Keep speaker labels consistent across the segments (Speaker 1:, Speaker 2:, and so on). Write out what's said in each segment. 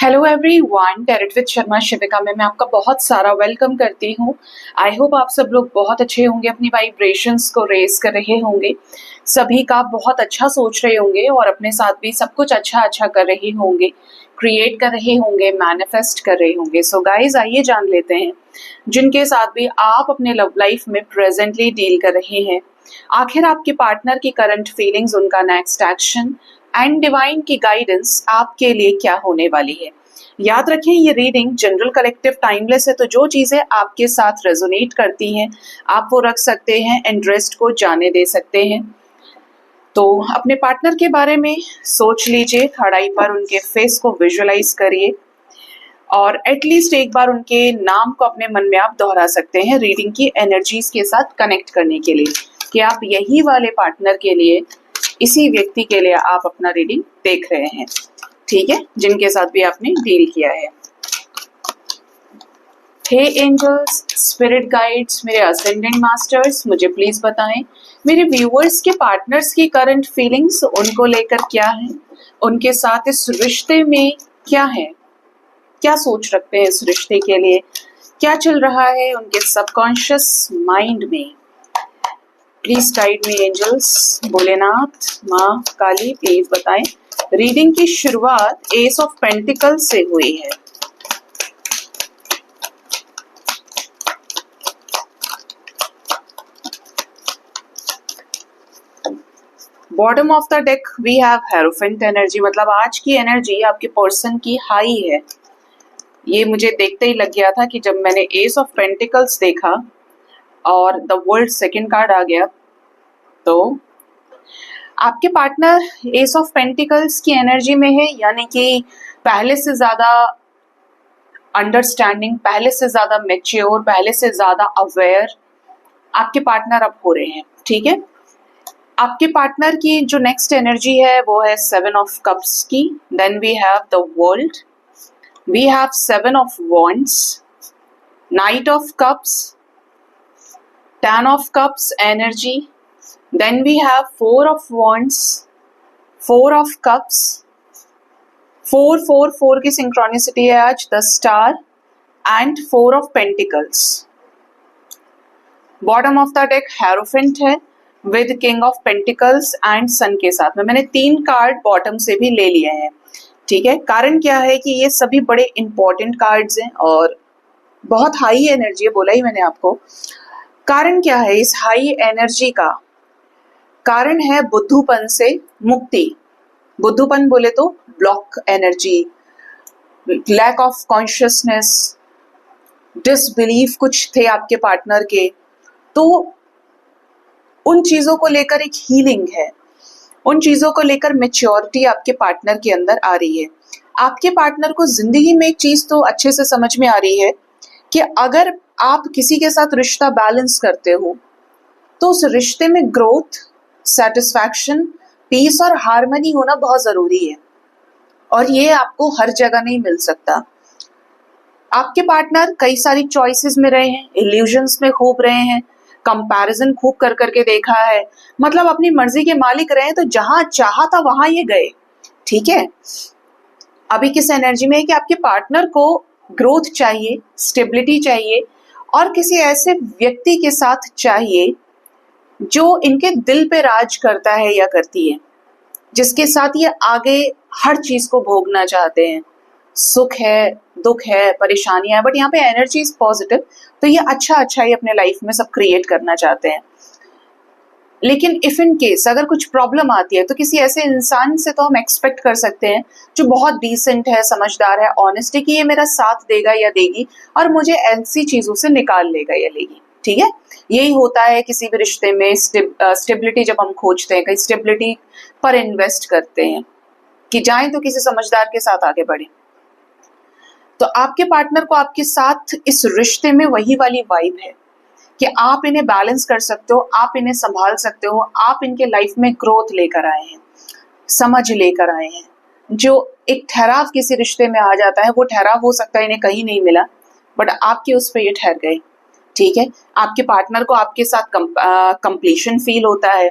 Speaker 1: Hello everyone, tarot with Sharma Shivika में मैं आपका बहुत सारा वेलकम करती हूँ। आई होप आप सब लोग बहुत अच्छे होंगे, अपनी वाइब्रेशंस को रेज कर रहे होंगे, सभी का बहुत अच्छा सोच रहे होंगे और अपने साथ भी सब कुछ अच्छा अच्छा कर रहे होंगे, क्रिएट कर रहे होंगे, मैनिफेस्ट कर रहे होंगे। सो गाइज, आइए जान लेते हैं जिनके साथ भी आप अपने लव लाइफ में प्रेजेंटली डील कर रहे हैं, आखिर आपके पार्टनर की करंट फीलिंग्स, उनका नेक्स्ट एक्शन एंड डिवाइन की गाइडेंस आपके लिए क्या होने वाली है। याद रखें, ये रीडिंग जनरल, कलेक्टिव, टाइमलेस है, तो जो चीजें आपके साथ रेजोनेट करती हैं आप वो रख सकते हैं, इंटरेस्ट को जाने दे सकते हैं। तो अपने पार्टनर के बारे में सोच लीजिए, खड़ाई पर उनके फेस को विजुअलाइज करिए और एटलीस्ट एक बार उनके नाम को अपने मन में आप दोहरा सकते हैं रीडिंग की एनर्जीज के साथ कनेक्ट करने के लिए कि आप यही वाले पार्टनर के लिए, इसी व्यक्ति के लिए आप अपना रीडिंग देख रहे हैं, ठीक है, जिनके साथ भी आपने डील किया है। हे एंजल्स, स्पिरिट गाइड्स, मेरे असेंडेंट मास्टर्स, मुझे प्लीज बताएं मेरे व्यूअर्स के पार्टनर्स की करंट फीलिंग्स उनको लेकर क्या है, उनके साथ इस रिश्ते में क्या है, क्या सोच रखते हैं इस रिश्ते के लिए, क्या चल रहा है उनके सबकॉन्शियस माइंड में। Please guide me angels, Bholenath, माँ काली, प्लीज बताएं। रीडिंग की शुरुआत एस ऑफ पेंटिकल से हुई है। Bottom of the deck we have hierophant energy, मतलब आज की एनर्जी आपके पर्सन की हाई है। ये मुझे देखते ही लग गया था कि जब मैंने एस ऑफ पेंटिकल्स देखा और द वर्ल्ड सेकंड कार्ड आ गया, तो आपके पार्टनर एस ऑफ पेंटिकल्स की एनर्जी में है, यानी कि पहले से ज्यादा अंडरस्टैंडिंग, पहले से ज्यादा मैच्योर, पहले से ज्यादा अवेयर आपके पार्टनर अब हो रहे हैं, ठीक है। आपके पार्टनर की जो नेक्स्ट एनर्जी है वो है 7 ऑफ कप्स की। Then we have the world, we have 7 of wands, knight of cups, 10 of cups energy, then we have 4 of wands, 4 of cups, 4 की सिंक्रोनिसिटी है आज, the star and 4 of pentacles। Bottom of the deck hierophant है with king of pentacles and sun के साथ में। मैंने 3 card bottom से भी ले लिए हैं, ठीक है। कारण क्या है कि ये सभी बड़े इंपॉर्टेंट कार्ड्स हैं और बहुत हाई एनर्जी है, बोला ही मैंने आपको। कारण क्या है इस हाई एनर्जी का? कारण है बुद्धूपन से मुक्ति। बुद्धूपन बोले तो block energy, lack of consciousness, disbelief कुछ थे आपके पार्टनर के, तो उन चीजों को लेकर एक हीलिंग है, उन चीजों को लेकर मैच्योरिटी आपके पार्टनर के अंदर आ रही है। आपके पार्टनर को जिंदगी में एक चीज तो अच्छे से समझ में आ रही है कि अगर आप किसी के साथ रिश्ता बैलेंस करते हो तो उस रिश्ते में ग्रोथ, सेटिस्फैक्शन, पीस और हार्मनी होना बहुत जरूरी है और ये आपको हर जगह नहीं मिल सकता। आपके पार्टनर कई सारी चॉइसेस में रहे हैं, इल्यूजन्स में खूब रहे हैं, कंपैरिजन खूब कर करके देखा है, मतलब अपनी मर्जी के मालिक रहे हैं, तो जहां चाहा था वहां ये गए, ठीक है। अभी किस एनर्जी में है कि आपके पार्टनर को ग्रोथ चाहिए, स्टेबिलिटी चाहिए और किसी ऐसे व्यक्ति के साथ चाहिए जो इनके दिल पे राज करता है या करती है, जिसके साथ ये आगे हर चीज को भोगना चाहते हैं। सुख है, दुख है, परेशानियां है, बट यहाँ पे एनर्जी इज पॉजिटिव, तो ये अच्छा ही अपने लाइफ में सब क्रिएट करना चाहते हैं। लेकिन इफ इन केस अगर कुछ प्रॉब्लम आती है तो किसी ऐसे इंसान से तो हम एक्सपेक्ट कर सकते हैं जो बहुत डिसेंट है, समझदार है, ऑनेस्ट है, कि ये मेरा साथ देगा या देगी और मुझे ऐसी चीजों से निकाल लेगा या लेगी, ठीक है। यही होता है किसी भी रिश्ते में, स्टेबिलिटी जब हम खोजते हैं, कहीं स्टेबिलिटी पर इन्वेस्ट करते हैं कि जाएं तो किसी समझदार के साथ आगे बढ़े। तो आपके पार्टनर को आपके साथ इस रिश्ते में वही वाली वाइब है कि आप इन्हें बैलेंस कर सकते हो, आप इन्हें संभाल सकते हो, आप इनके लाइफ में ग्रोथ लेकर आए हैं, समझ लेकर आए हैं। जो एक ठहराव किसी रिश्ते में आ जाता है, वो ठहराव हो सकता है इन्हें कहीं नहीं मिला, बट आपके उस पर ये ठहर गए, ठीक है। आपके पार्टनर को आपके साथ कंप्लीशन फील होता है,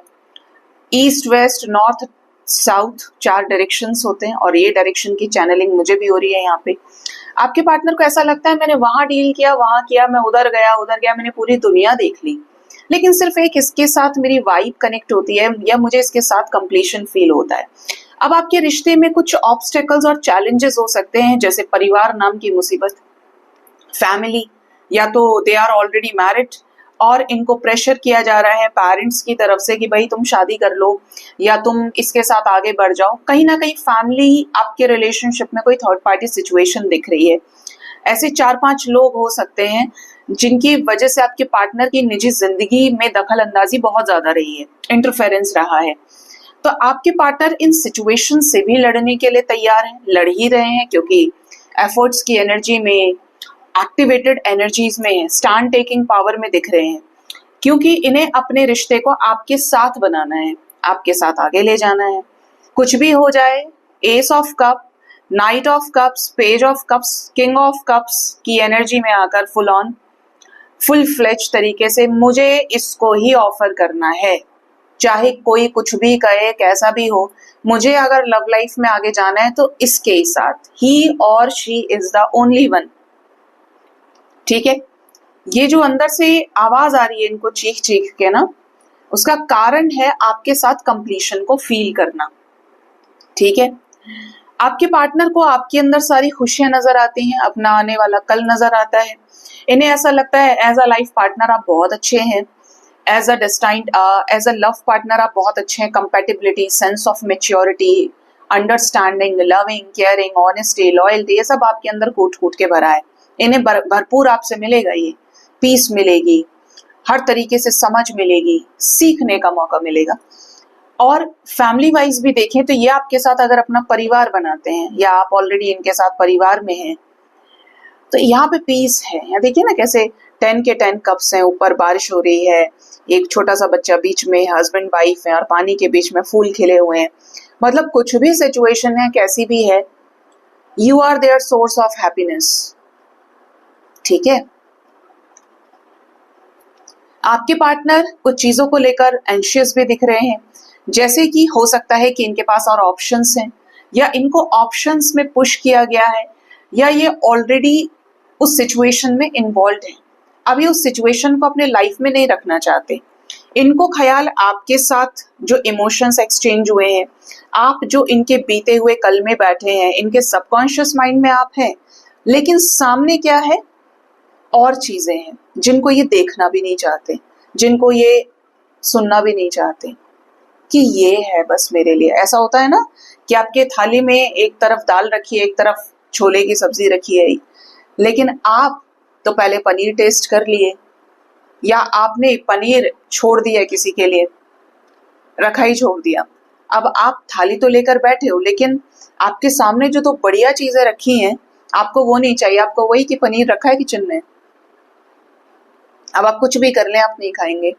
Speaker 1: east west north south 4 directions होते हैं और ये डायरेक्शन की चैनलिंग मुझे भी हो रही है यहाँ पे। आपके पार्टनर को ऐसा लगता है मैंने वहां डील किया, वहां किया, मैं उधर गया, मैंने पूरी दुनिया देख ली, लेकिन सिर्फ एक इसके साथ मेरी वाइब कनेक्ट होती है या मुझे इसके साथ कंप्लीशन फील होता है। अब आपके रिश्ते में कुछ ऑब्स्टेकल्स और चैलेंजेस हो सकते हैं, जैसे परिवार नाम की मुसीबत, फैमिली, या तो दे आर ऑलरेडी मैरिड और इनको प्रेशर किया जा रहा है पेरेंट्स की तरफ से कि भाई तुम शादी कर लो या तुम इसके साथ आगे बढ़ जाओ। कहीं ना कहीं फैमिली आपके रिलेशनशिप में कोई थर्ड पार्टी सिचुएशन दिख रही है। ऐसे 4-5 लोग हो सकते हैं जिनकी वजह से आपके पार्टनर की निजी जिंदगी में दखल अंदाजी बहुत ज्यादा रही है, इंटरफेरेंस रहा है। तो आपके पार्टनर इन सिचुएशन से भी लड़ने के लिए तैयार हैं, लड़ ही रहे हैं, क्योंकि एफर्ट्स की एनर्जी में, एक्टिवेटेड एनर्जीज में, स्टैंड टेकिंग पावर में दिख रहे हैं, क्योंकि इन्हें अपने रिश्ते को आपके साथ बनाना है, आपके साथ आगे ले जाना है। कुछ भी हो जाए, S of cup, night of cups, page of cups, king of cups की एनर्जी में आकर फुल ऑन, फुल फ्लेज तरीके से मुझे इसको ही ऑफर करना है, चाहे कोई कुछ भी कहे, कैसा भी हो, मुझे अगर लव लाइफ में आगे जाना है तो इसके साथ, ही और she is the only one. ठीक है, ये जो अंदर से आवाज आ रही है इनको चीख चीख के ना, उसका कारण है आपके साथ कंप्लीशन को फील करना। ठीक है, आपके पार्टनर को आपके अंदर सारी खुशियां नजर आती हैं, अपना आने वाला कल नजर आता है। इन्हें ऐसा लगता है एज अ लाइफ पार्टनर आप बहुत अच्छे हैं, एज अ लव पार्टनर आप बहुत अच्छे हैं। Compatibility, sense of maturity, understanding, loving, caring, honesty, loyalty, ये सब आपके अंदर कूट कूट के भरा है। इन्हें भरपूर आपसे मिलेगा, ये पीस मिलेगी, हर तरीके से समझ मिलेगी, सीखने का मौका मिलेगा। और फैमिली वाइज भी देखें तो ये आपके साथ अगर अपना परिवार बनाते हैं या आप ऑलरेडी इनके साथ परिवार में हैं, तो यहाँ पे पीस है। यहाँ देखिए ना कैसे 10 के 10 कप्स हैं, ऊपर बारिश हो रही है, एक छोटा सा बच्चा बीच में, हस्बैंड वाइफ है और पानी के बीच में फूल खिले हुए हैं। मतलब कुछ भी सिचुएशन है, कैसी भी है, you are there source of happiness. ठीक है, आपके पार्टनर कुछ चीजों को लेकर एंशियस भी दिख रहे हैं, जैसे कि हो सकता है कि इनके पास और ऑप्शंस हैं, या इनको ऑप्शंस में पुश किया गया है, या ये ऑलरेडी उस सिचुएशन में इन्वॉल्व है, अभी उस सिचुएशन को अपने लाइफ में नहीं रखना चाहते। इनको ख्याल आपके साथ जो इमोशंस एक्सचेंज हुए हैं, आप जो इनके बीते हुए कल में बैठे हैं, इनके सबकॉन्शियस माइंड में आप हैं, लेकिन सामने क्या है, और चीजें हैं जिनको ये देखना भी नहीं चाहते, जिनको ये सुनना भी नहीं चाहते कि ये है बस मेरे लिए। ऐसा होता है ना कि आपके थाली में एक तरफ दाल रखी है, एक तरफ छोले की सब्जी रखी है, लेकिन आप तो पहले पनीर टेस्ट कर लिए, या आपने पनीर छोड़ दिया किसी के लिए, रखा ही छोड़ दिया। अब आप थाली तो लेकर बैठे हो, लेकिन आपके सामने जो तो बढ़िया चीजें रखी हैं, आपको वो नहीं चाहिए, आपको वही कि पनीर रखा है किचन में, अब आप कुछ भी कर लें आप नहीं खाएंगे।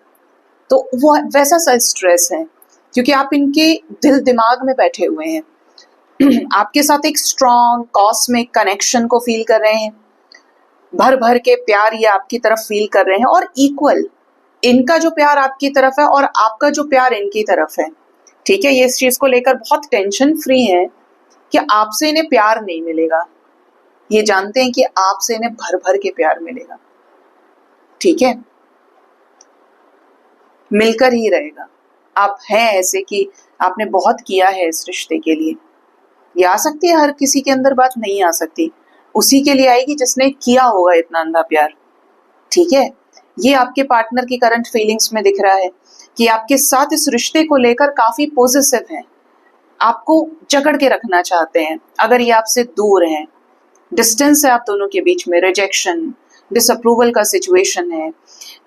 Speaker 1: तो वो वैसा सा स्ट्रेस है, क्योंकि आप इनके दिल दिमाग में बैठे हुए हैं। आपके साथ एक स्ट्रॉन्ग कॉस्मिक कनेक्शन को फील कर रहे हैं, भर भर के प्यार ये आपकी तरफ फील कर रहे हैं, और इक्वल इनका जो प्यार आपकी तरफ है और आपका जो प्यार इनकी तरफ है। ठीक है, ये इस चीज को लेकर बहुत टेंशन फ्री है कि आपसे इन्हें प्यार नहीं मिलेगा, ये जानते हैं कि आपसे इन्हें भर भर के प्यार मिलेगा। ठीक है, मिलकर ही रहेगा। आप हैं ऐसे कि आपने बहुत किया है इस रिश्ते के लिए। ये आ सकती है, हर किसी के अंदर बात नहीं आ सकती, उसी के लिए आएगी जिसने किया होगा इतना अंधा प्यार। ठीक है, ये आपके पार्टनर की करंट फीलिंग्स में दिख रहा है कि आपके साथ इस रिश्ते को लेकर काफी पॉजिटिव हैं, आपको जकड़ के रखना चाहते हैं। अगर ये आपसे दूर हैं, डिस्टेंस है आप दोनों के बीच में, रिजेक्शन, डिसअप्रूवल का सिचुएशन है,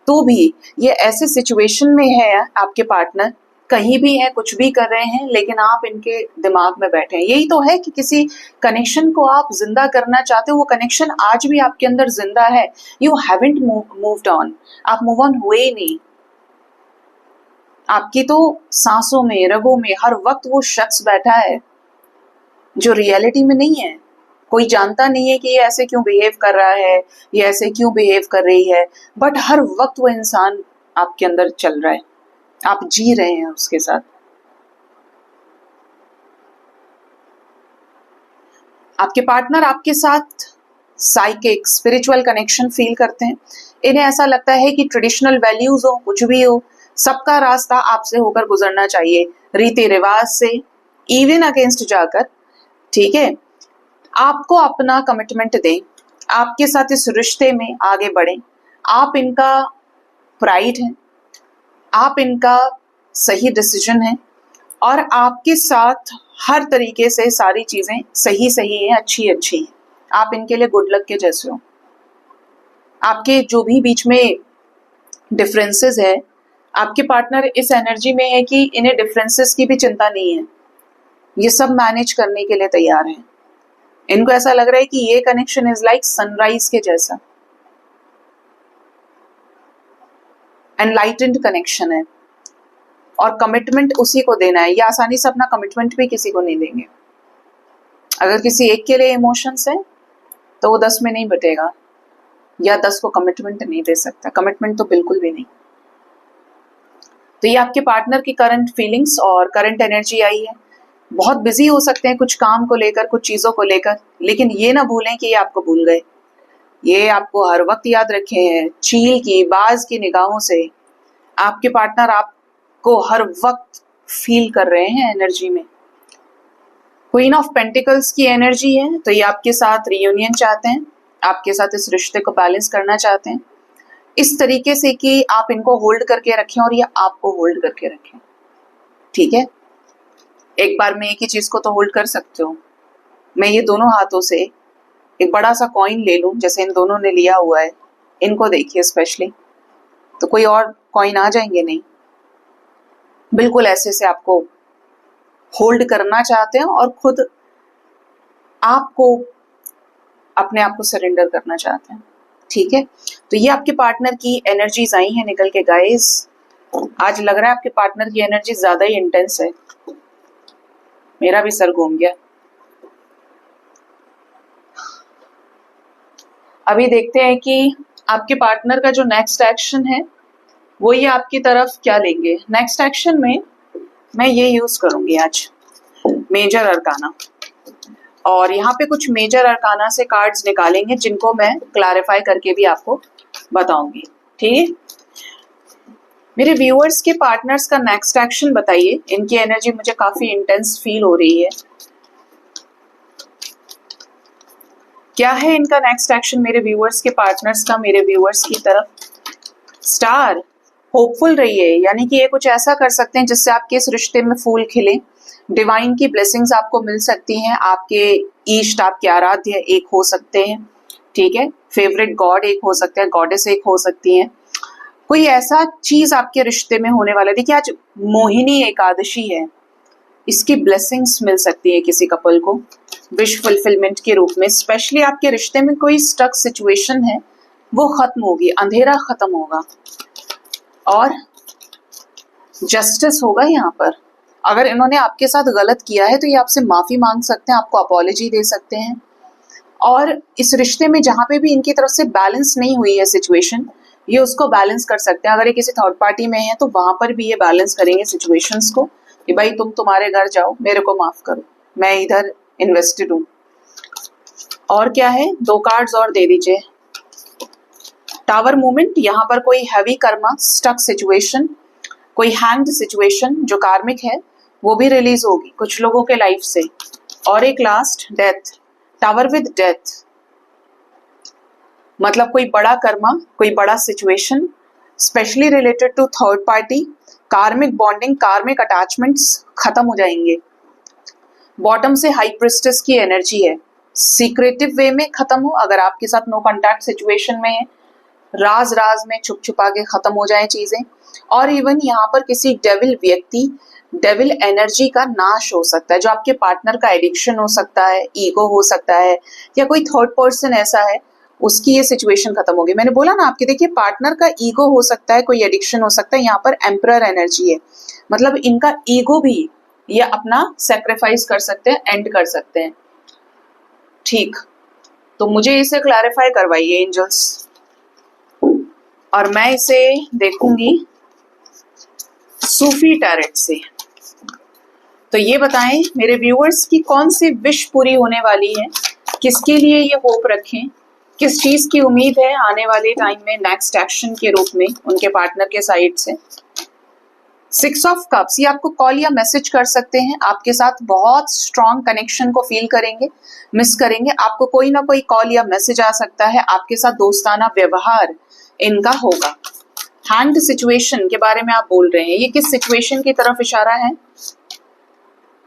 Speaker 1: तो भी ये ऐसे सिचुएशन में है आपके पार्टनर, कहीं भी है, कुछ भी कर रहे हैं, लेकिन आप इनके दिमाग में बैठे हैं। यही तो है कि किसी कनेक्शन को आप जिंदा करना चाहते हो, वो कनेक्शन आज भी आपके अंदर जिंदा है। यू हैवंट मूव्ड ऑन, आप मूव ऑन हुए ही नहीं। आपकी तो सांसों में, रगों में हर वक्त वो शख्स बैठा है जो रियलिटी में नहीं है। कोई जानता नहीं है कि ये ऐसे क्यों बिहेव कर रहा है, ये ऐसे क्यों बिहेव कर रही है, बट हर वक्त वो इंसान आपके अंदर चल रहा है, आप जी रहे हैं उसके साथ। आपके पार्टनर आपके साथ साइकिक स्पिरिचुअल कनेक्शन फील करते हैं। इन्हें ऐसा लगता है कि ट्रेडिशनल वैल्यूज हो, कुछ भी हो, सबका रास्ता आपसे होकर गुजरना चाहिए, रीति रिवाज से, इवन अगेंस्ट जाकर। ठीक है, आपको अपना कमिटमेंट दें, आपके साथ इस रिश्ते में आगे बढ़ें। आप इनका प्राइड हैं, आप इनका सही डिसीजन है और आपके साथ हर तरीके से सारी चीजें सही सही हैं, अच्छी अच्छी हैं। आप इनके लिए गुड लक के जैसे हो। आपके जो भी बीच में डिफरेंसेस है, आपके पार्टनर इस एनर्जी में है कि इन्हें डिफरेंसेस की भी चिंता नहीं है, ये सब मैनेज करने के लिए तैयार हैं। इनको ऐसा लग रहा है कि ये कनेक्शन इज लाइक सनराइज के जैसा, एनलाइटेंड कनेक्शन है और कमिटमेंट उसी को देना है। ये आसानी से अपना कमिटमेंट भी किसी को नहीं देंगे। अगर किसी एक के लिए इमोशंस है तो वो 10 में नहीं बटेगा या 10 को कमिटमेंट नहीं दे सकता, कमिटमेंट तो बिल्कुल भी नहीं। तो ये आपके पार्टनर की करंट फीलिंग्स और करंट एनर्जी आई है। बहुत बिजी हो सकते हैं कुछ काम को लेकर, कुछ चीजों को लेकर, लेकिन ये ना भूलें कि ये आपको भूल गए। ये आपको हर वक्त याद रखे हैं, चील की बाज की निगाहों से आपके पार्टनर आपको हर वक्त फील कर रहे हैं एनर्जी में। क्वीन ऑफ पेंटिकल्स की एनर्जी है, तो ये आपके साथ रियूनियन चाहते हैं, आपके साथ इस रिश्ते को बैलेंस करना चाहते हैं इस तरीके से कि आप इनको होल्ड करके रखें और ये आपको होल्ड करके रखें। ठीक है, एक बार में एक ही चीज को तो होल्ड कर सकते हो। मैं ये दोनों हाथों से एक बड़ा सा कॉइन ले लूं जैसे इन दोनों ने लिया हुआ है, इनको देखिए स्पेशली, तो कोई और कॉइन आ जाएंगे नहीं, बिल्कुल ऐसे से आपको होल्ड करना चाहते हैं और खुद आपको अपने आप को सरेंडर करना चाहते हैं। ठीक है, तो ये आपके पार्टनर की एनर्जीज आई हैं निकल के गाइस। आज लग रहा है आपके पार्टनर की एनर्जी ज्यादा ही इंटेंस है, मेरा भी सर घूम गया। अभी देखते हैं कि आपके पार्टनर का जो नेक्स्ट एक्शन है वो ये आपकी तरफ क्या लेंगे। नेक्स्ट एक्शन में मैं ये यूज करूंगी आज मेजर अरकाना, और यहाँ पे कुछ मेजर अरकाना से कार्ड्स निकालेंगे जिनको मैं क्लैरिफाई करके भी आपको बताऊंगी। ठीक है, मेरे व्यूअर्स के पार्टनर्स का नेक्स्ट एक्शन बताइए। इनकी एनर्जी मुझे काफी इंटेंस फील हो रही है। क्या है इनका नेक्स्ट एक्शन मेरे व्यूअर्स के पार्टनर्स का मेरे व्यूअर्स की तरफ? स्टार, होपफुल रहिए, यानी कि ये कुछ ऐसा कर सकते हैं जिससे आपके इस रिश्ते में फूल खिले, डिवाइन की ब्लेसिंग्स आपको मिल सकती हैं। आपके ईष्ट, आपके आराध्य एक हो सकते हैं। ठीक है, फेवरेट गॉड एक हो सकते हैं, गॉडेस एक हो सकती हैं। कोई ऐसा चीज आपके रिश्ते में होने वाला है। देखिए आज मोहिनी एकादशी है, इसकी ब्लेसिंग्स मिल सकती है किसी कपल को विश फुलफिलमेंट के रूप में। स्पेशली आपके रिश्ते में कोई स्टक सिचुएशन है वो खत्म होगी, अंधेरा खत्म होगा और जस्टिस होगा यहाँ पर। अगर इन्होंने आपके साथ गलत किया है तो ये आपसे माफी मांग सकते हैं, आपको अपॉलॉजी दे सकते हैं, और इस रिश्ते में जहां पे भी इनकी तरफ से बैलेंस नहीं हुई है सिचुएशन, ये उसको बैलेंस कर सकते हैं। अगर ये किसी थर्ड पार्टी में है तो वहां पर भी ये बैलेंस करेंगे सिचुएशंस को कि भाई तुम तुम्हारे घर जाओ, मेरे को माफ करो, मैं इधर इन्वेस्टेड हूं। और क्या है, 2 कार्ड्स और दे दीजिए। टावर मूवमेंट, यहाँ पर कोई हैवी कर्मा, स्टक सिचुएशन, कोई हैंग्ड सिचुएशन जो कार्मिक है वो भी रिलीज होगी कुछ लोगों के लाइफ से। और एक last death, tower with death, मतलब कोई बड़ा कर्मा, कोई बड़ा situation specially related to third party, karmic bonding, karmic attachments खत्म हो जाएंगे। बॉटम से हाई प्रिस्टेस की एनर्जी है, सीक्रेटिव वे में खत्म हो। अगर आपके साथ नो कॉन्टैक्ट सिचुएशन में है, राज राज में छुप छुपा के खत्म हो जाए चीजें। और इवन यहाँ पर किसी डेविल व्यक्ति, डेविल एनर्जी का नाश हो सकता है, जो आपके पार्टनर का एडिक्शन हो सकता है, ईगो हो सकता है, या कोई थर्ड पर्सन ऐसा है उसकी ये सिचुएशन खत्म होगी। मैंने बोला ना आपके, देखिए पार्टनर का ईगो हो सकता है, कोई एडिक्शन हो सकता है। यहाँ पर एम्परर एनर्जी है, मतलब इनका ईगो भी ये अपना सेक्रीफाइस कर सकते हैं, एंड कर सकते हैं। ठीक, तो मुझे इसे क्लैरिफाई करवाइए एंजल्स, और मैं इसे देखूंगी सूफी टैरेट से। तो ये बताएं मेरे व्यूअर्स की कौन सी विश पूरी होने वाली है किसके लिए ये होप रखें, किस चीज की उम्मीद है आने वाले टाइम में नेक्स्ट एक्शन के रूप में उनके पार्टनर के साइड से। 6 ऑफ कप्स, ये आपको कॉल या मैसेज कर सकते हैं, आपके साथ बहुत स्ट्रॉन्ग कनेक्शन को फील करेंगे, मिस करेंगे, आपको कोई ना कोई कॉल या मैसेज आ सकता है, आपके साथ दोस्ताना व्यवहार इनका होगा। हैंड सिचुएशन के बारे में आप बोल रहे हैं, ये किस सिचुएशन की तरफ इशारा है?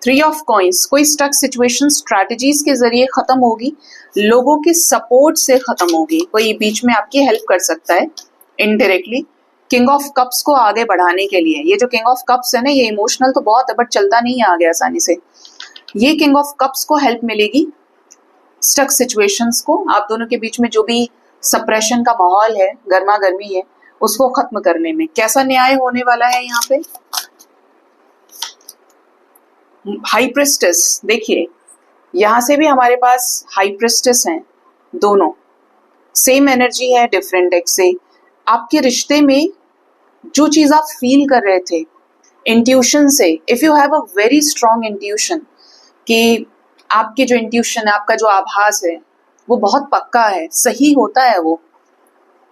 Speaker 1: 3 ऑफ कॉइंस, कोई स्टक सिचुएशन स्ट्रैटेजीज के जरिए खत्म होगी, लोगों के सपोर्ट से खत्म होगी, कोई बीच में आपकी हेल्प कर सकता है इनडायरेक्टली। किंग ऑफ कप्स को आगे बढ़ाने के लिए, ये जो किंग ऑफ कप्स है ना, ये इमोशनल तो बहुत है बट चलता नहीं है आगे आसानी से। ये किंग ऑफ कप्स को हेल्प मिलेगी स्टक सिचुएशंस को, आप दोनों के बीच में जो भी सप्रेशन का माहौल है, गर्मा गर्मी है, उसको खत्म करने में। कैसा न्याय होने वाला है यहाँ पे? हाई प्रिस्टेस, देखिए यहां से भी हमारे पास हाई प्रिस्टेस हैं, दोनों सेम एनर्जी है, डिफरेंट डेक से। आपके रिश्ते में जो चीज आप फील कर रहे थे इंट्यूशन से, if you have a very strong intuition, कि आपके जो इंट्यूशन है, आपका जो आभास है वो बहुत पक्का है, सही होता है वो,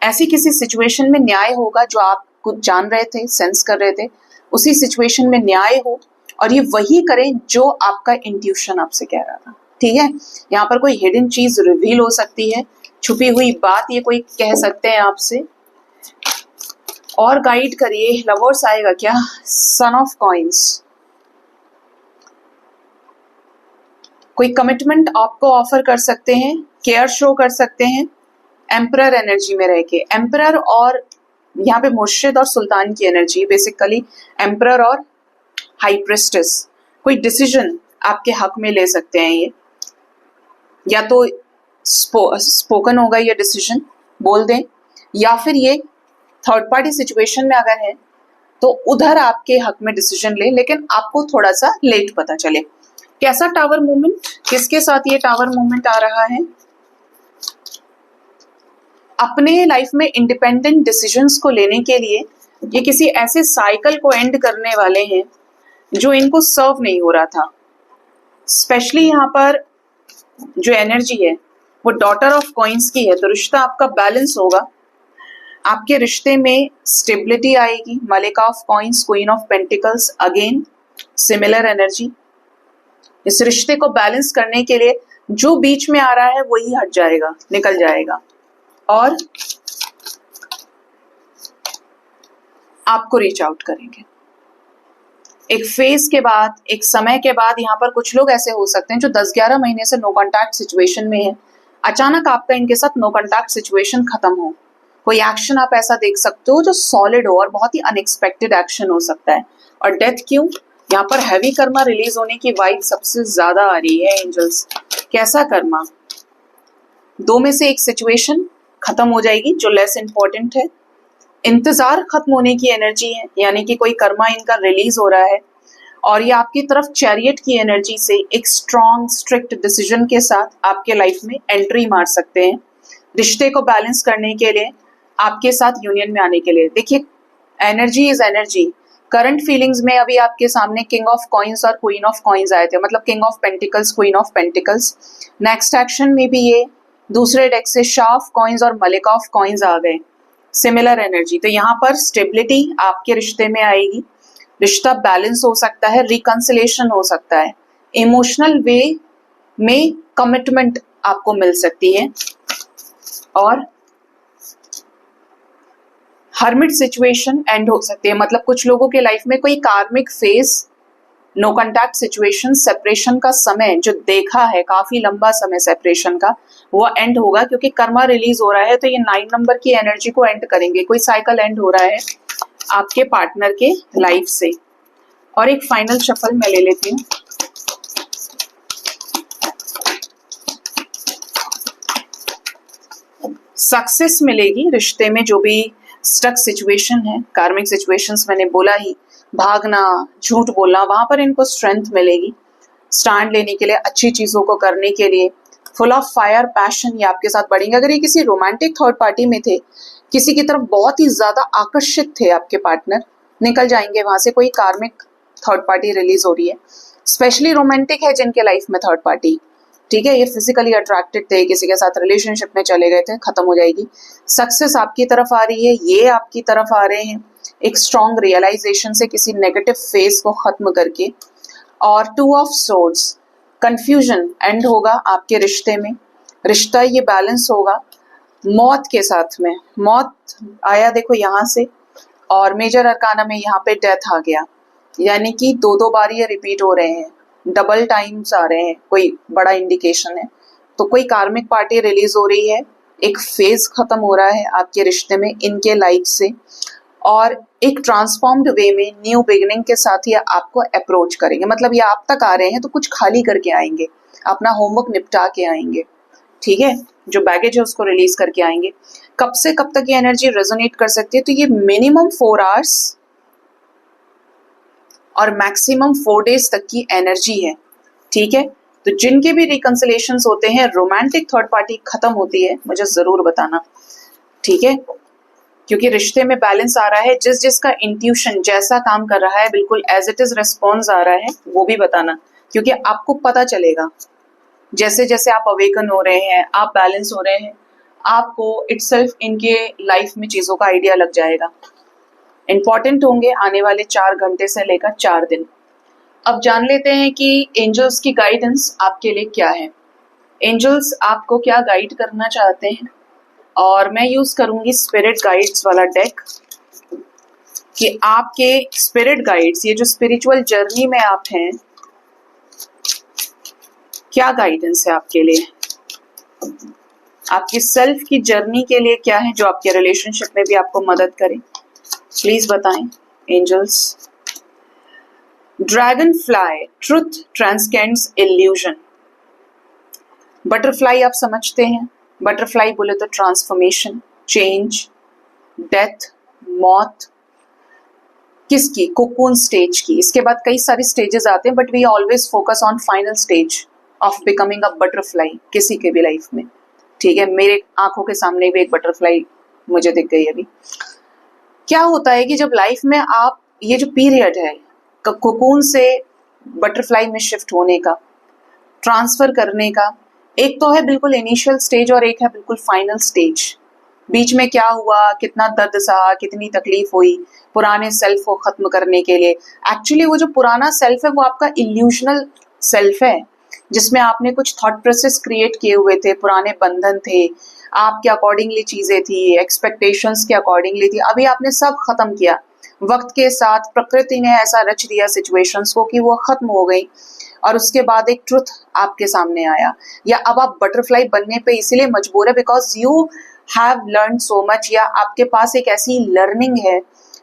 Speaker 1: ऐसी किसी सिचुएशन में न्याय होगा। जो आप कुछ जान रहे थे, सेंस कर रहे थे, उसी सिचुएशन में न्याय हो, और ये वही करें जो आपका इंट्यूशन आपसे कह रहा था। ठीक है, यहाँ पर कोई हिडन चीज रिवील हो सकती है, छुपी हुई बात ये कोई कह सकते हैं आपसे। और गाइड करिए, लवर्स आएगा क्या? सन ऑफ कॉइंस, कोई कमिटमेंट आपको ऑफर कर सकते हैं, केयर शो कर सकते हैं एम्परर एनर्जी में रह के। एम्परर और यहाँ पे मुर्शिद और सुल्तान की एनर्जी, बेसिकली एम्परर और हाई प्रिस्टेस, कोई डिसीजन आपके हक में ले सकते हैं ये, या तो स्पोकन होगा ये डिसीजन, बोल दें, या फिर ये थर्ड पार्टी सिचुएशन में अगर है तो उधर आपके हक में डिसीजन ले, लेकिन आपको थोड़ा सा लेट पता चले। कैसा टावर मूवमेंट, किसके साथ ये टावर मूवमेंट आ रहा है? अपने लाइफ में इंडिपेंडेंट डिसीजंस को लेने के लिए ये किसी ऐसे साइकिल को एंड करने वाले हैं जो इनको सर्व नहीं हो रहा था। स्पेशली यहाँ पर जो एनर्जी है वो डॉटर ऑफ कॉइंस की है, तो रिश्ता आपका बैलेंस होगा, आपके रिश्ते में स्टेबिलिटी आएगी। मलिका of coins, queen of pentacles, again similar energy. इस रिश्ते को बैलेंस करने के लिए जो बीच में आ रहा है वही हट जाएगा, निकल जाएगा, और आपको रीच आउट करेंगे। एक फेज के बाद, एक समय के बाद यहाँ पर कुछ लोग ऐसे हो सकते हैं जो 10-11 महीने से नो कॉन्टैक्ट सिचुएशन में है, अचानक आपका इनके साथ नो कॉन्टैक्ट सिचुएशन खत्म हो। कोई एक्शन आप ऐसा देख सकते हो जो सॉलिड हो और बहुत ही अनएक्सपेक्टेड एक्शन हो सकता है। और डेथ क्यों? यहाँ पर हैवी कर्मा रिलीज होने की वाइब सबसे ज्यादा आ रही है एंजल्स। कैसा कर्मा? 2 में से एक सिचुएशन खत्म हो जाएगी जो लेस इंपॉर्टेंट है, इंतजार खत्म होने की एनर्जी है, यानी कि कोई कर्मा इनका रिलीज हो रहा है, और ये आपकी तरफ चैरियट की एनर्जी से एक स्ट्रॉन्ग स्ट्रिक्ट डिसीजन के साथ आपके लाइफ में एंट्री मार सकते हैं, रिश्ते को बैलेंस करने के लिए, आपके साथ यूनियन में आने के लिए। देखिए, energy is energy. Current feelings में अभी आपके सामने किंग ऑफ कॉइंस और क्वीन ऑफ कॉइंस आए थे, मतलब king of pentacles, queen of pentacles. Next action में भी ये दूसरे डेक से शाह ऑफ कॉइंस और मलिका ऑफ कॉइंस आ गए, सिमिलर एनर्जी। तो यहाँ पर स्टेबिलिटी आपके रिश्ते में आएगी, रिश्ता बैलेंस हो सकता है, रिकंसिलेशन हो सकता है, इमोशनल वे में कमिटमेंट आपको मिल सकती है, और हर्मिट सिचुएशन एंड हो सकती है। मतलब कुछ लोगों के लाइफ में कोई karmic phase, no contact situation, separation का समय जो देखा है, काफी लंबा समय सेपरेशन का, वो एंड होगा, क्योंकि कर्मा रिलीज हो रहा है। तो ये 9 नंबर की एनर्जी को एंड करेंगे, कोई साइकिल एंड हो रहा है आपके पार्टनर के लाइफ से। और एक फाइनल शफल मैं ले लेती हूँ। सक्सेस मिलेगी रिश्ते में, जो भी स्टक सिचुएशन है, कार्मिक सिचुएशंस मैंने बोला ही, भागना, झूठ बोलना, वहां पर इनको स्ट्रेंथ मिलेगी स्टैंड लेने के लिए, अच्छी चीजों को करने के लिए। फुल ऑफ फायर, पैशन, ये आपके साथ बढ़ेंगे। अगर ये किसी रोमांटिक थर्ड पार्टी में थे, किसी की तरफ बहुत ही ज्यादा आकर्षित थे आपके पार्टनर, निकल जाएंगे वहां से। कोई कार्मिक थर्ड पार्टी रिलीज हो रही है, स्पेशली रोमांटिक है जिनके लाइफ में थर्ड पार्टी, ठीक है, ये फिजिकली अट्रैक्टेड थे, किसी के साथ रिलेशनशिप में चले गए थे, खत्म हो जाएगी। सक्सेस आपकी तरफ आ रही है, ये आपकी तरफ आ रहे हैं एक स्ट्रॉन्ग रियलाइजेशन से किसी नेगेटिव फेज को खत्म करके। और 2 ऑफ सोर्ड्स, कंफ्यूजन एंड होगा आपके रिश्ते में, रिश्ता ये बैलेंस होगा। मौत के साथ में, मौत आया देखो यहाँ से, और मेजर अरकाना में यहाँ पे डेथ आ गया, यानी कि 2 बार ये रिपीट हो रहे हैं, डबल टाइम्स आ रहे हैं, कोई बड़ा इंडिकेशन है। तो कोई कार्मिक पार्टी रिलीज हो रही है, एक फेज खत्म हो रहा है आपके रिश्ते में इनके लाइफ से, और एक ट्रांसफॉर्म्ड वे में न्यू बिगिनिंग के साथ ये आपको अप्रोच करेंगे। मतलब ये आप तक आ रहे हैं तो कुछ खाली करके आएंगे, अपना होमवर्क निपटा के आएंगे, ठीक है, जो बैगेज है उसको रिलीज करके आएंगे। कब से कब तक ये एनर्जी रेजोनेट कर सकती है, तो ये मिनिमम 4 आवर्स और मैक्सिमम 4 डेज तक की एनर्जी है, ठीक है। तो जिनके भी रिकंसिलेशंस होते हैं, रोमांटिक थर्ड पार्टी खत्म होती है, मुझे जरूर बताना, ठीक है, क्योंकि रिश्ते में बैलेंस आ रहा है। जिस जिसका इंट्यूशन जैसा काम कर रहा है, बिल्कुल एज इट इज रिस्पॉन्स आ रहा है, वो भी बताना, क्योंकि आपको पता चलेगा जैसे जैसे आप अवेकन हो रहे हैं, आप बैलेंस हो रहे हैं, आपको इटसेल्फ इनके लाइफ में चीजों का आइडिया लग जाएगा। इंपॉर्टेंट होंगे आने वाले 4 घंटे से लेकर 4 दिन। अब जान लेते हैं कि एंजल्स की गाइडेंस आपके लिए क्या है, एंजल्स आपको क्या गाइड करना चाहते हैं। और मैं यूज करूंगी स्पिरिट गाइड्स वाला डेक, कि आपके स्पिरिट गाइड्स, ये जो स्पिरिचुअल जर्नी में आप हैं, क्या गाइडेंस है आपके लिए, आपकी सेल्फ की जर्नी के लिए क्या है जो आपके रिलेशनशिप में भी आपको मदद करे, प्लीज बताएं angels. Dragonfly, truth transcends illusion. Butterfly आप समझते हैं, बटरफ्लाई बोले तो ट्रांसफॉर्मेशन, चेंज, डेथ, मौत, किसकी, कोकून स्टेज की। इसके बाद कई सारे स्टेजेस आते हैं, but we always focus on final stage of becoming a butterfly किसी के भी लाइफ में, ठीक है। मेरे आंखों के सामने भी एक बटरफ्लाई मुझे दिख गई अभी। क्या होता है कि जब लाइफ में आप, ये जो पीरियड है कोकून से बटरफ्लाई में शिफ्ट होने का, ट्रांसफर करने का, एक तो है बिल्कुल इनिशियल स्टेज और एक है बिल्कुल फाइनल स्टेज। बीच में क्या हुआ, कितना दर्द सहा, कितनी तकलीफ हुई पुराने सेल्फ को खत्म करने के लिए। एक्चुअली वो जो पुराना सेल्फ है वो आपका इल्यूशनल सेल्फ है, जिसमें आपने कुछ थॉट प्रोसेस क्रिएट किए हुए थे, पुराने बंधन थे, आपके अकॉर्डिंगली चीजें थी, एक्सपेक्टेशंस के अकॉर्डिंगली थी, अभी आपने सब खत्म किया। वक्त के साथ प्रकृति ने ऐसा रच दिया सिचुएशंस को कि वो खत्म हो गई, और उसके बाद एक ट्रुथ आपके सामने आया। या अब आप बटरफ्लाई बनने पे इसीलिए मजबूर है because you have learn so much, या आपके पास एक ऐसी लर्निंग है,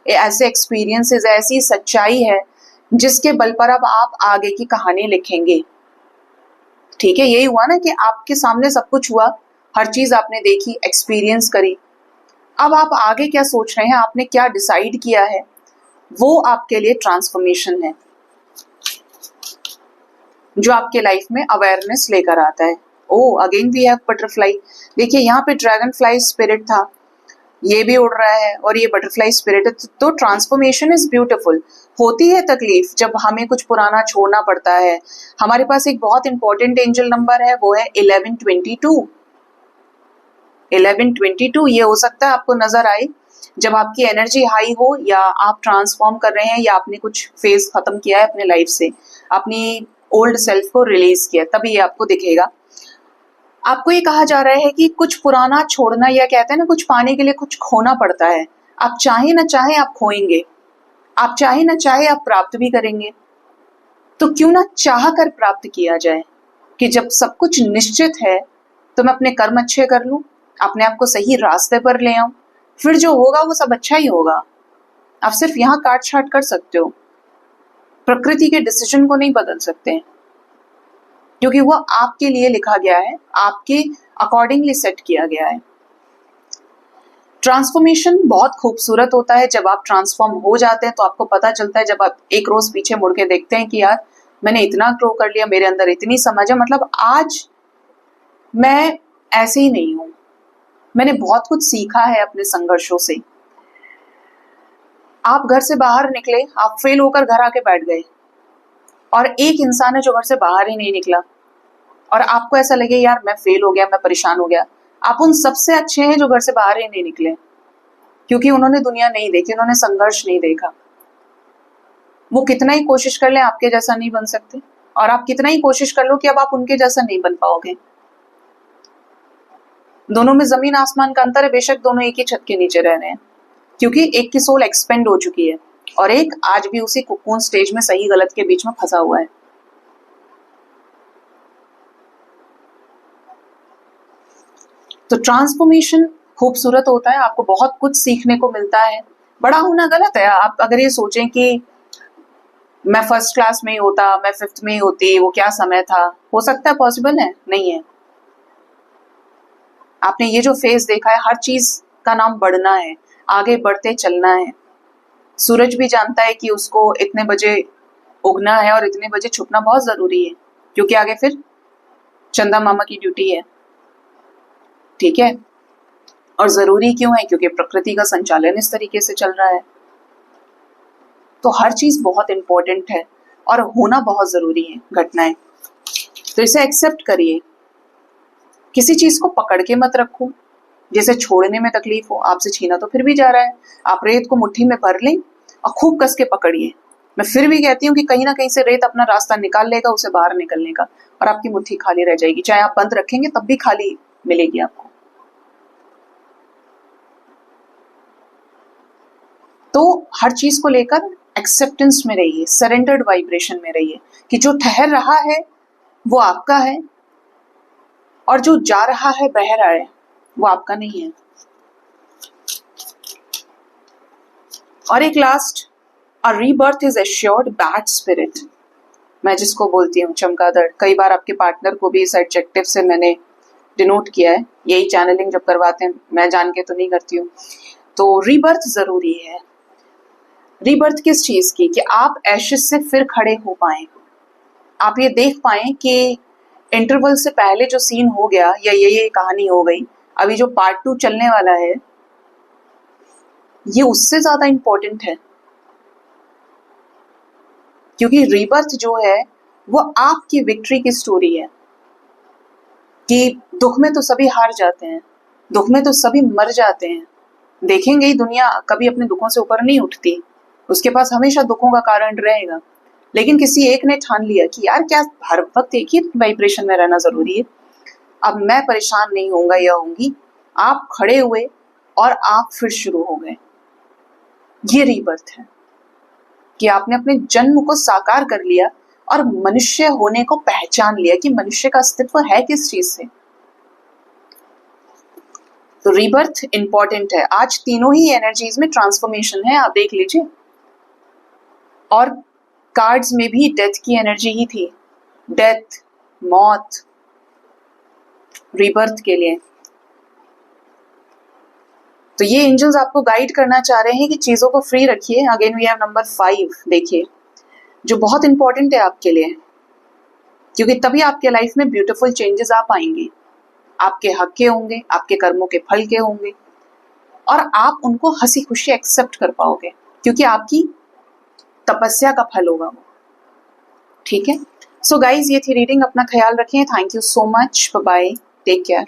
Speaker 1: ऐसे एक्सपीरियंसेस, ऐसी सच्चाई है जिसके बल पर अब आप आगे की कहानी लिखेंगे, ठीक है। यही हुआ ना कि आपके सामने सब कुछ हुआ, हर चीज आपने देखी, एक्सपीरियंस करी, अब आप आगे क्या सोच रहे हैं, आपने क्या डिसाइड किया है, वो आपके लिए ट्रांसफॉर्मेशन है जो आपके लाइफ में अवेयरनेस लेकर आता है। ओ अगेन वी हैव बटरफ्लाई, देखिए यहाँ पे ड्रैगन फ्लाई स्पिरिट था, ये भी उड़ रहा है और ये बटरफ्लाई स्पिरिट है। तो ट्रांसफॉर्मेशन इज ब्यूटीफुल। होती है तकलीफ जब हमें कुछ पुराना छोड़ना पड़ता है। हमारे पास एक बहुत इंपॉर्टेंट एंजल नंबर है, वो है 1122। 1122 ये हो सकता है आपको नजर आए जब आपकी एनर्जी हाई हो, या आप ट्रांसफॉर्म कर रहे हैं, या आपने कुछ फेज खत्म किया है अपने लाइफ से, अपनी ओल्ड सेल्फ को रिलीज किया, तभी ये आपको दिखेगा। आपको ये कहा जा रहा है कि कुछ पुराना छोड़ना, या कहते हैं ना कुछ पाने के लिए कुछ खोना पड़ता है। आप चाहे ना चाहे आप खोएंगे, आप चाहे ना चाहे आप प्राप्त भी करेंगे। तो क्यों ना चाह कर प्राप्त किया जाए, कि जब सब कुछ निश्चित है तो मैं अपने कर्म अच्छे कर लूं, अपने आप को सही रास्ते पर ले आऊं, फिर जो होगा वो सब अच्छा ही होगा। आप सिर्फ यहाँ काट छाट कर सकते हो, प्रकृति के डिसीजन को नहीं बदल सकते हैं, क्योंकि वो आपके लिए लिखा गया है, आपके अकॉर्डिंगली सेट किया गया है। ट्रांसफॉर्मेशन बहुत खूबसूरत होता है। जब आप ट्रांसफॉर्म हो जाते हैं तो आपको पता चलता है, जब आप एक रोज पीछे मुड़ के देखते हैं कि यार मैंने इतना ग्रो कर लिया, मेरे अंदर इतनी समझ है, मतलब आज मैं ऐसे ही नहीं हूं, मैंने बहुत कुछ सीखा है अपने संघर्षों से। आप घर से बाहर निकले, आप फेल होकर घर आके बैठ गए, और एक इंसान है जो घर से बाहर ही नहीं निकला, और आपको ऐसा लगे यार मैं फेल हो गया, मैं परेशान हो गया, आप उन सबसे अच्छे हैं जो घर से बाहर ही नहीं निकले, क्योंकि उन्होंने दुनिया नहीं देखी, उन्होंने संघर्ष नहीं देखा। वो कितना ही कोशिश कर ले आपके जैसा नहीं बन सकते, और आप कितना ही कोशिश कर लो कि अब आप उनके जैसा नहीं बन पाओगे। दोनों में जमीन आसमान का अंतर है, बेशक दोनों एक ही छत के नीचे रह रहे हैं, क्योंकि एक की सोल एक्सपेंड हो चुकी है और एक आज भी उसी कोकून स्टेज में सही गलत के बीच में फंसा हुआ है। तो ट्रांसफॉर्मेशन खूबसूरत होता है, आपको बहुत कुछ सीखने को मिलता है। बड़ा होना गलत है। आप अगर ये सोचें कि मैं फर्स्ट क्लास में ही होता, मैं फिफ्थ में ही होती, वो क्या समय था, हो सकता है पॉसिबल है? नहीं है। आपने ये जो फेज देखा है, हर चीज का नाम बढ़ना है, आगे बढ़ते चलना है। सूरज भी जानता है कि उसको इतने बजे उगना है और इतने बजे छुपना बहुत जरूरी है, क्योंकि आगे फिर चंदा मामा की ड्यूटी है। ठीक है, और जरूरी क्यों है? क्योंकि प्रकृति का संचालन इस तरीके से चल रहा है। तो हर चीज बहुत इंपॉर्टेंट है और होना बहुत जरूरी है घटनाएं। तो इसे एक्सेप्ट करिए, किसी चीज को पकड़ के मत रखो। जैसे छोड़ने में तकलीफ हो, आपसे छीना तो फिर भी जा रहा है, आप रेत को मुट्ठी में भर लें और खूब कस के पकड़िए। मैं फिर भी कहती हूँ कि कहीं ना कहीं से रेत अपना रास्ता निकाल लेगा, उसे बाहर निकलने का, और आपकी मुट्ठी खाली रह जाएगी। चाहे आप बंद रखेंगे तब भी खाली मिलेगी आपको। तो हर चीज को लेकर एक्सेप्टेंस में रहिए, सरेंडर्ड वाइब्रेशन में रहिए कि जो ठहर रहा है वो आपका है और जो जा रहा है, बह रहा है, वो आपका नहीं है। और एक last, a rebirth is assured bad spirit. मैं जिसको बोलती हूँ चमगादड़, कई बार आपके पार्टनर को भी इस एडजेक्टिव से मैंने डिनोट किया है। यही चैनलिंग जब करवाते हैं, मैं जान के तो नहीं करती हूँ। तो रीबर्थ जरूरी है। रीबर्थ किस चीज की? कि आप एशेस से फिर खड़े हो पाए, आप ये देख पाए कि इंटरवल से पहले जो सीन हो गया या ये कहानी हो गई, अभी जो पार्ट 2 चलने वाला है ये उससे ज्यादा इंपॉर्टेंट है। क्योंकि रीबर्थ जो है वो आपकी विक्ट्री की स्टोरी है। कि दुख में तो सभी हार जाते हैं, दुख में तो सभी मर जाते हैं। देखेंगे ही, दुनिया कभी अपने दुखों से ऊपर नहीं उठती, उसके पास हमेशा दुखों का कारण रहेगा। लेकिन किसी एक ने ठान लिया कि यार क्या हर वक्त एक ही वाइब्रेशन में रहना जरूरी है, अब मैं परेशान नहीं होऊंगा या होंगी। आप खड़े हुए और आप फिर शुरू हो गए। ये रीबर्थ है कि आपने अपने जन्म को साकार कर लिया और मनुष्य होने को पहचान लिया कि मनुष्य का अस्तित्व है किस चीज से। तो रीबर्थ इंपॉर्टेंट है। आज तीनों ही एनर्जीज में ट्रांसफॉर्मेशन है, आप देख लीजिए। और कार्ड्स में भी डेथ की एनर्जी ही थी, डेथ, मौत, रीबर्थ के लिए। तो ये एंजल्स आपको गाइड करना चाह रहे हैं कि चीजों को फ्री रखिए। अगेन वी हैव नंबर 5, देखिए, जो बहुत इंपॉर्टेंट है आपके लिए, क्योंकि तभी आपके लाइफ में ब्यूटीफुल चेंजेस आ पाएंगे। आपके हक के होंगे, आपके कर्मों के फल के होंगे, और आप उनको हंसी खुशी एक्सेप्ट कर पाओगे, क्योंकि आपकी तपस्या का फल होगा वो। ठीक है, सो गाइज, ये थी रीडिंग। अपना ख्याल रखें। Thank you so much, bye bye, take care.